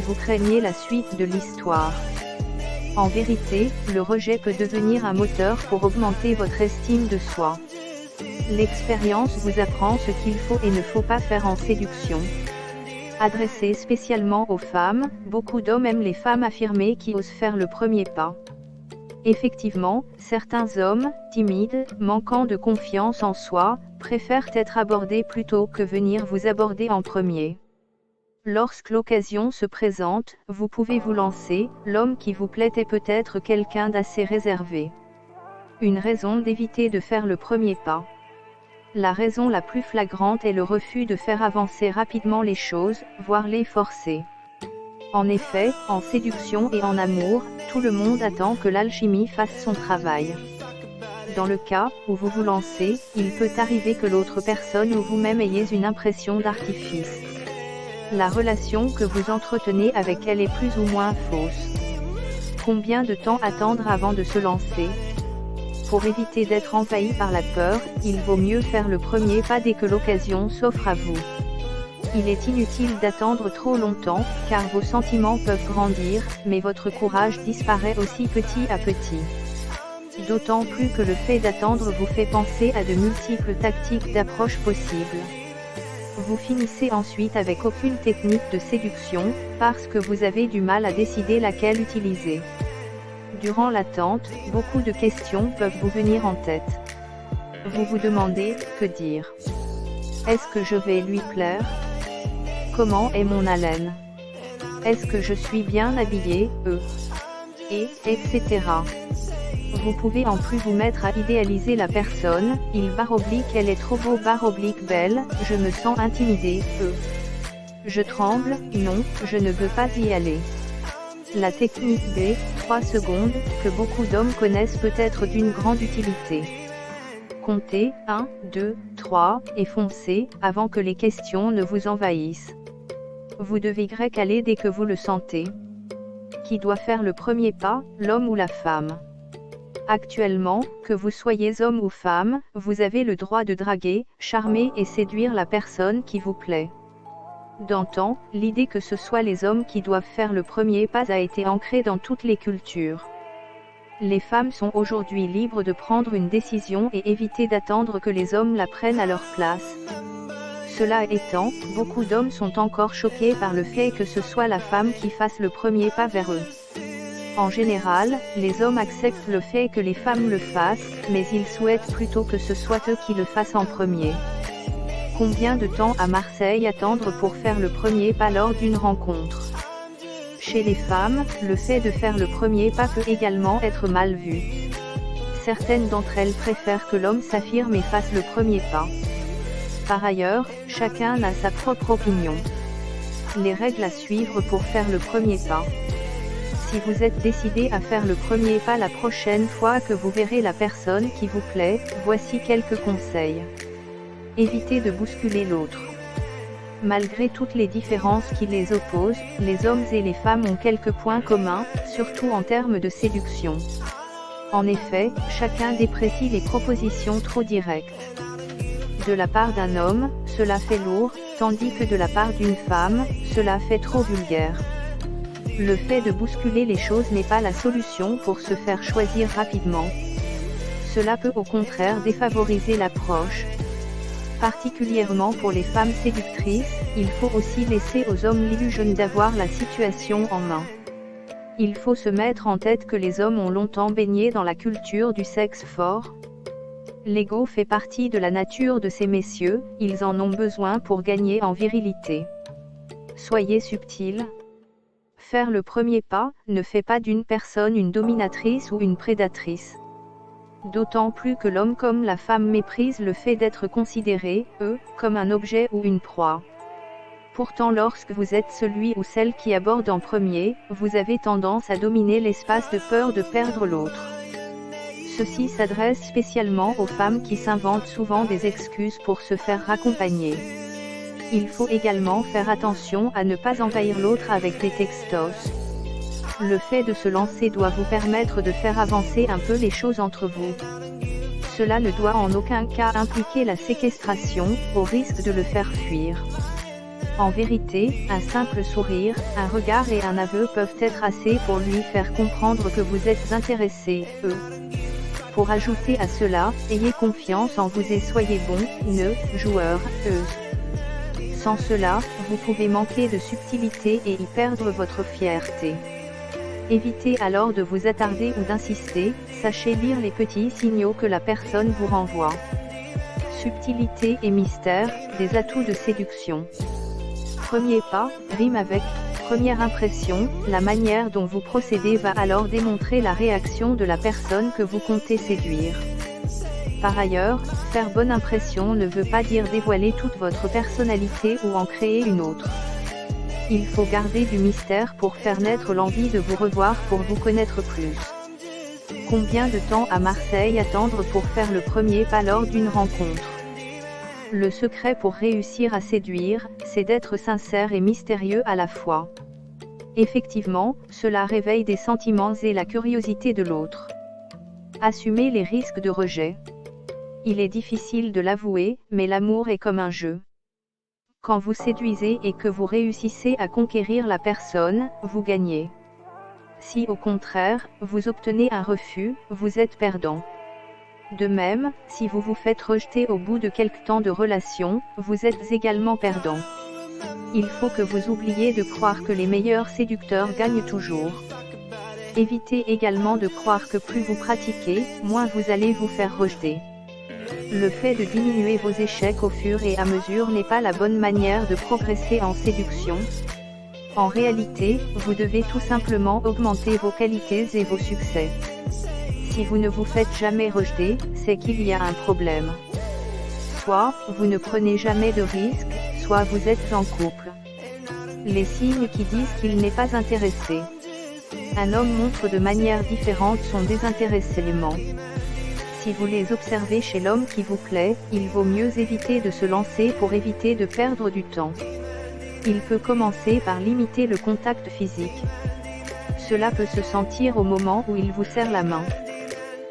vous craignez la suite de l'histoire. En vérité, le rejet peut devenir un moteur pour augmenter votre estime de soi. L'expérience vous apprend ce qu'il faut et ne faut pas faire en séduction. Adressé spécialement aux femmes, beaucoup d'hommes aiment les femmes affirmées qui osent faire le premier pas. Effectivement, certains hommes, timides, manquant de confiance en soi, préfèrent être abordés plutôt que venir vous aborder en premier. Lorsque l'occasion se présente, vous pouvez vous lancer, l'homme qui vous plaît est peut-être quelqu'un d'assez réservé. Une raison d'éviter de faire le premier pas. La raison la plus flagrante est le refus de faire avancer rapidement les choses, voire les forcer. En effet, en séduction et en amour, tout le monde attend que l'alchimie fasse son travail. Dans le cas où vous vous lancez, il peut arriver que l'autre personne ou vous-même ayez une impression d'artifice. La relation que vous entretenez avec elle est plus ou moins fausse. Combien de temps attendre avant de se lancer ? Pour éviter d'être envahi par la peur, il vaut mieux faire le premier pas dès que l'occasion s'offre à vous. Il est inutile d'attendre trop longtemps, car vos sentiments peuvent grandir, mais votre courage disparaît aussi petit à petit. D'autant plus que le fait d'attendre vous fait penser à de multiples tactiques d'approche possibles. Vous finissez ensuite avec aucune technique de séduction, parce que vous avez du mal à décider laquelle utiliser. Durant l'attente, beaucoup de questions peuvent vous venir en tête. Vous vous demandez, que dire? Est-ce que je vais lui plaire? Comment est mon haleine? Est-ce que je suis bien habillée, etc. Vous pouvez en plus vous mettre à idéaliser la personne, elle est trop beau belle, je me sens intimidée, je tremble, non, je ne veux pas y aller. La technique des 3 secondes, que beaucoup d'hommes connaissent peut être d'une grande utilité. Comptez 1, 2, 3, et foncez, avant que les questions ne vous envahissent. Vous devez aller dès que vous le sentez. Qui doit faire le premier pas, l'homme ou la femme? Actuellement, que vous soyez homme ou femme, vous avez le droit de draguer, charmer et séduire la personne qui vous plaît. D'antan, l'idée que ce soit les hommes qui doivent faire le premier pas a été ancrée dans toutes les cultures. Les femmes sont aujourd'hui libres de prendre une décision et éviter d'attendre que les hommes la prennent à leur place. Cela étant, beaucoup d'hommes sont encore choqués par le fait que ce soit la femme qui fasse le premier pas vers eux. En général, les hommes acceptent le fait que les femmes le fassent, mais ils souhaitent plutôt que ce soit eux qui le fassent en premier. Combien de temps à Marseille attendre pour faire le premier pas lors d'une rencontre? Chez les femmes, le fait de faire le premier pas peut également être mal vu. Certaines d'entre elles préfèrent que l'homme s'affirme et fasse le premier pas. Par ailleurs, chacun a sa propre opinion. Les règles à suivre pour faire le premier pas. Si vous êtes décidé à faire le premier pas la prochaine fois que vous verrez la personne qui vous plaît, voici quelques conseils. Évitez de bousculer l'autre. Malgré toutes les différences qui les opposent, les hommes et les femmes ont quelques points communs, surtout en termes de séduction. En effet, chacun déprécie les propositions trop directes. De la part d'un homme, cela fait lourd, tandis que de la part d'une femme, cela fait trop vulgaire. Le fait de bousculer les choses n'est pas la solution pour se faire choisir rapidement. Cela peut au contraire défavoriser l'approche. Particulièrement pour les femmes séductrices, il faut aussi laisser aux hommes l'illusion d'avoir la situation en main. Il faut se mettre en tête que les hommes ont longtemps baigné dans la culture du sexe fort. L'ego fait partie de la nature de ces messieurs, ils en ont besoin pour gagner en virilité. Soyez subtils. Faire le premier pas ne fait pas d'une personne une dominatrice ou une prédatrice. D'autant plus que l'homme comme la femme méprisent le fait d'être considérés, comme un objet ou une proie. Pourtant lorsque vous êtes celui ou celle qui aborde en premier, vous avez tendance à dominer l'espace de peur de perdre l'autre. Ceci s'adresse spécialement aux femmes qui s'inventent souvent des excuses pour se faire raccompagner. Il faut également faire attention à ne pas envahir l'autre avec des textos. Le fait de se lancer doit vous permettre de faire avancer un peu les choses entre vous. Cela ne doit en aucun cas impliquer la séquestration, au risque de le faire fuir. En vérité, un simple sourire, un regard et un aveu peuvent être assez pour lui faire comprendre que vous êtes intéressé, Pour ajouter à cela, ayez confiance en vous et soyez bon, joueur, Sans cela, vous pouvez manquer de subtilité et y perdre votre fierté. Évitez alors de vous attarder ou d'insister, sachez lire les petits signaux que la personne vous renvoie. Subtilité et mystère, des atouts de séduction. Premier pas, rime avec première impression, la manière dont vous procédez va alors démontrer la réaction de la personne que vous comptez séduire. Par ailleurs, faire bonne impression ne veut pas dire dévoiler toute votre personnalité ou en créer une autre. Il faut garder du mystère pour faire naître l'envie de vous revoir pour vous connaître plus. Combien de temps à Marseille attendre pour faire le premier pas lors d'une rencontre? Le secret pour réussir à séduire, c'est d'être sincère et mystérieux à la fois. Effectivement, cela réveille des sentiments et la curiosité de l'autre. Assumez les risques de rejet. Il est difficile de l'avouer, mais l'amour est comme un jeu. Quand vous séduisez et que vous réussissez à conquérir la personne, vous gagnez. Si au contraire, vous obtenez un refus, vous êtes perdant. De même, si vous vous faites rejeter au bout de quelque temps de relation, vous êtes également perdant. Il faut que vous oubliez de croire que les meilleurs séducteurs gagnent toujours. Évitez également de croire que plus vous pratiquez, moins vous allez vous faire rejeter. Le fait de diminuer vos échecs au fur et à mesure n'est pas la bonne manière de progresser en séduction. En réalité, vous devez tout simplement augmenter vos qualités et vos succès. Si vous ne vous faites jamais rejeter, c'est qu'il y a un problème. Soit, vous ne prenez jamais de risques, soit vous êtes en couple. Les signes qui disent qu'il n'est pas intéressé. Un homme montre de manière différente son désintéressement. Si vous les observez chez l'homme qui vous plaît, il vaut mieux éviter de se lancer pour éviter de perdre du temps. Il peut commencer par limiter le contact physique. Cela peut se sentir au moment où il vous serre la main.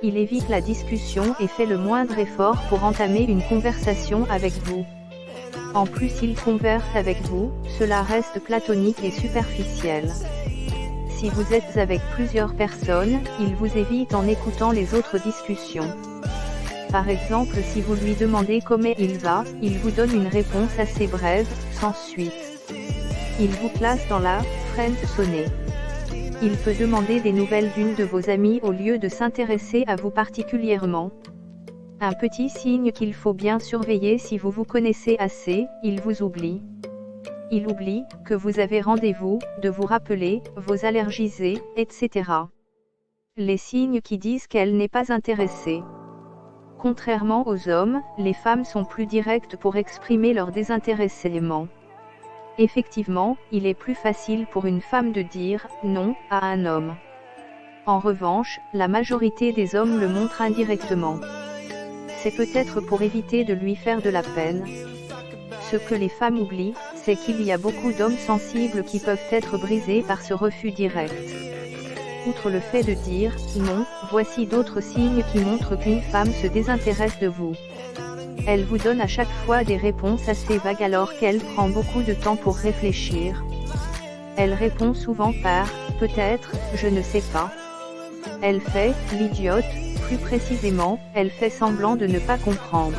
Il évite la discussion et fait le moindre effort pour entamer une conversation avec vous. En plus il converse avec vous, cela reste platonique et superficiel. Si vous êtes avec plusieurs personnes, il vous évite en écoutant les autres discussions. Par exemple, si vous lui demandez comment il va, il vous donne une réponse assez brève, sans suite. Il vous classe dans la « friend-zonée ». Il peut demander des nouvelles d'une de vos amies au lieu de s'intéresser à vous particulièrement. Un petit signe qu'il faut bien surveiller si vous vous connaissez assez, il vous oublie. Il oublie que vous avez rendez-vous, de vous rappeler, vos allergies, etc. Les signes qui disent qu'elle n'est pas intéressée. Contrairement aux hommes, les femmes sont plus directes pour exprimer leur désintéressement. Effectivement, il est plus facile pour une femme de dire « non » à un homme. En revanche, la majorité des hommes le montrent indirectement. C'est peut-être pour éviter de lui faire de la peine. Ce que les femmes oublient, c'est qu'il y a beaucoup d'hommes sensibles qui peuvent être brisés par ce refus direct. Outre le fait de dire « non », voici d'autres signes qui montrent qu'une femme se désintéresse de vous. Elle vous donne à chaque fois des réponses assez vagues alors qu'elle prend beaucoup de temps pour réfléchir. Elle répond souvent par « peut-être, je ne sais pas ». Elle fait « l'idiote », plus précisément, elle fait semblant de ne pas comprendre.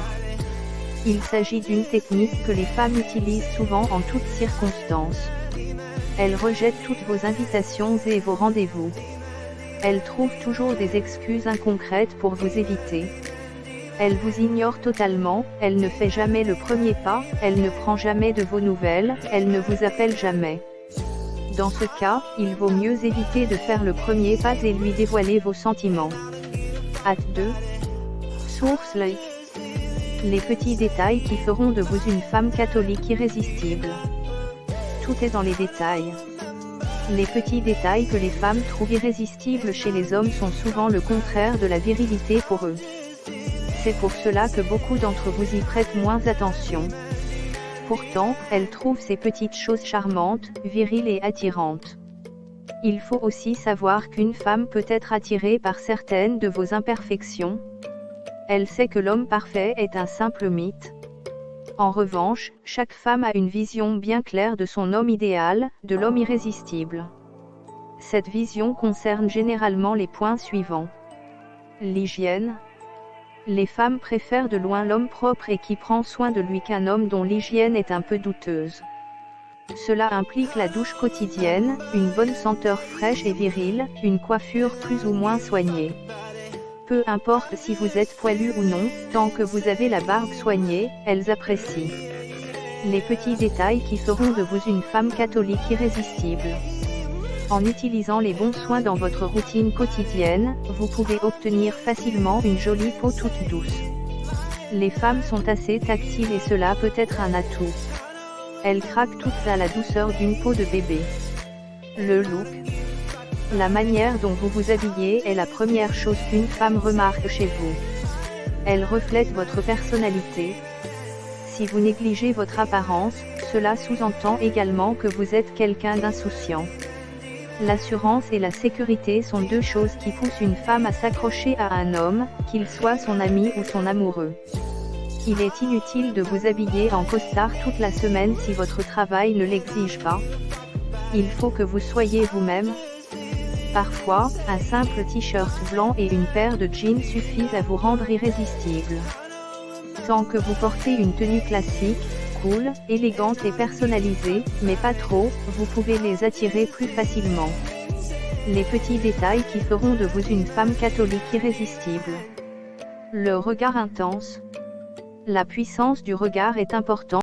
Il s'agit d'une technique que les femmes utilisent souvent en toutes circonstances. Elle rejette toutes vos invitations et vos rendez-vous. Elle trouve toujours des excuses inconcrètes pour vous éviter. Elle vous ignore totalement, elle ne fait jamais le premier pas, elle ne prend jamais de vos nouvelles, elle ne vous appelle jamais. Dans ce cas, il vaut mieux éviter de faire le premier pas et lui dévoiler vos sentiments. Acte 2. Source Like. Les petits détails qui feront de vous une femme catholique irrésistible. Tout est dans les détails. Les petits détails que les femmes trouvent irrésistibles chez les hommes sont souvent le contraire de la virilité pour eux. C'est pour cela que beaucoup d'entre vous y prêtent moins attention. Pourtant, elles trouvent ces petites choses charmantes, viriles et attirantes. Il faut aussi savoir qu'une femme peut être attirée par certaines de vos imperfections. Elle sait que l'homme parfait est un simple mythe. En revanche, chaque femme a une vision bien claire de son homme idéal, de l'homme irrésistible. Cette vision concerne généralement les points suivants. L'hygiène. Les femmes préfèrent de loin l'homme propre et qui prend soin de lui qu'un homme dont l'hygiène est un peu douteuse. Cela implique la douche quotidienne, une bonne senteur fraîche et virile, une coiffure plus ou moins soignée. Peu importe si vous êtes poilu ou non, tant que vous avez la barbe soignée, elles apprécient. Les petits détails qui feront de vous une femme catholique irrésistible. En utilisant les bons soins dans votre routine quotidienne, vous pouvez obtenir facilement une jolie peau toute douce. Les femmes sont assez tactiles et cela peut être un atout. Elles craquent toutes à la douceur d'une peau de bébé. Le look. La manière dont vous vous habillez est la première chose qu'une femme remarque chez vous. Elle reflète votre personnalité. Si vous négligez votre apparence, cela sous-entend également que vous êtes quelqu'un d'insouciant. L'assurance et la sécurité sont deux choses qui poussent une femme à s'accrocher à un homme, qu'il soit son ami ou son amoureux. Il est inutile de vous habiller en costard toute la semaine si votre travail ne l'exige pas. Il faut que vous soyez vous-même. Parfois, un simple t-shirt blanc et une paire de jeans suffisent à vous rendre irrésistible. Tant que vous portez une tenue classique, cool, élégante et personnalisée, mais pas trop, vous pouvez les attirer plus facilement. Les petits détails qui feront de vous une femme catholique irrésistible. Le regard intense. La puissance du regard est importante.